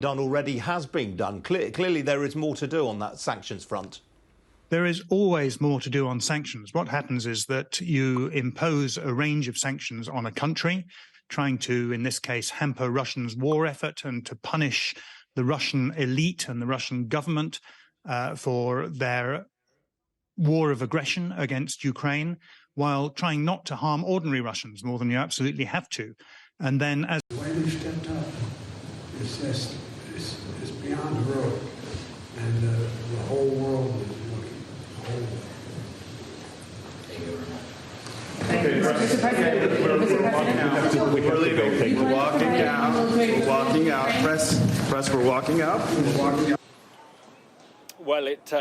done already has been done. Clearly there is more to do on that sanctions front. There is always more to do on sanctions. What happens is that you impose a range of sanctions on a country, trying to, in this case, hamper Russia's war effort and to punish the Russian elite and the Russian government for their war of aggression against Ukraine, while trying not to harm ordinary Russians more than you absolutely have to. And then as the way we stepped up is just it's beyond heroic, and the whole world is looking. The whole world. Thank you very much. We're leaving. We're walking out. We're walking out. Press. We're walking out. We're walking out. Well, it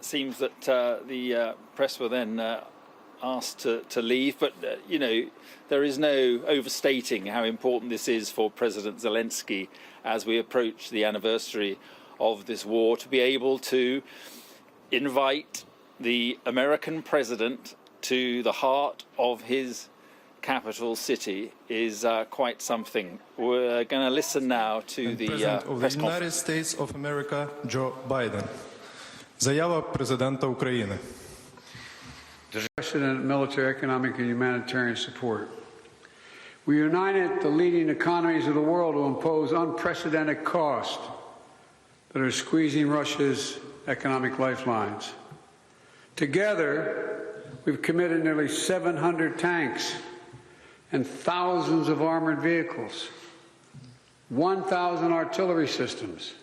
seems that the press were then asked to leave, but you know, there is no overstating how important this is for President Zelensky as we approach the anniversary of this war, to be able to invite the American president to the heart of his capital city is quite something. We're going to listen now to the President of the press United conference. States of America, Joe Biden. Заява президента України. Unprecedented military, economic, and humanitarian support. We united the leading economies of the world to impose unprecedented costs that are squeezing Russia's economic lifelines. Together, we've committed nearly 700 tanks and thousands of armored vehicles, 1,000 artillery systems,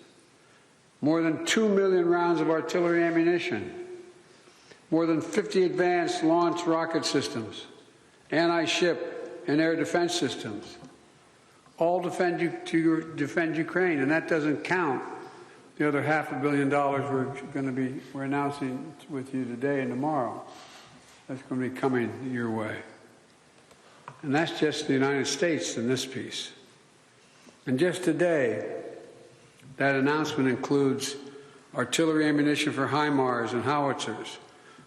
more than 2 million rounds of artillery ammunition, more than 50 advanced launch rocket systems, anti-ship and air defense systems, all defend Ukraine, and that doesn't count the other $500 million we're announcing with you today and tomorrow. That's going to be coming your way. And that's just the United States in this piece. And just today, that announcement includes artillery ammunition for HIMARS and howitzers,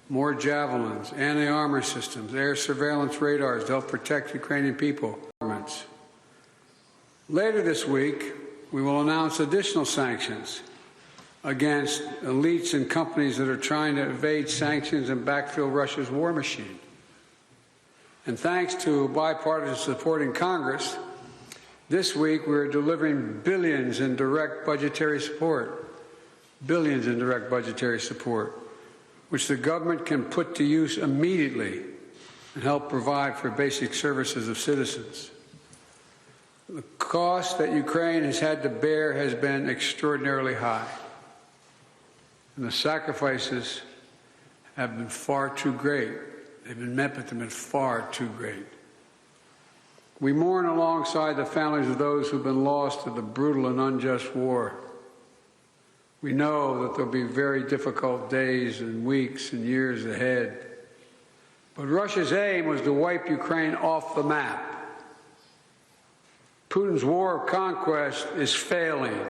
more javelins, anti-armor systems, air surveillance radars to help protect Ukrainian people. Later this week, we will announce additional sanctions against elites and companies that are trying to evade sanctions and backfill Russia's war machine. And thanks to bipartisan support in Congress, this week we're delivering billions in direct budgetary support, which the government can put to use immediately and help provide for basic services of citizens. The cost that Ukraine has had to bear has been extraordinarily high, and the sacrifices have been far too great. They've been met, but they've been far too great. We mourn alongside the families of those who've been lost to the brutal and unjust war. We know that there'll be very difficult days and weeks and years ahead. But Russia's aim was to wipe Ukraine off the map. Putin's war of conquest is failing.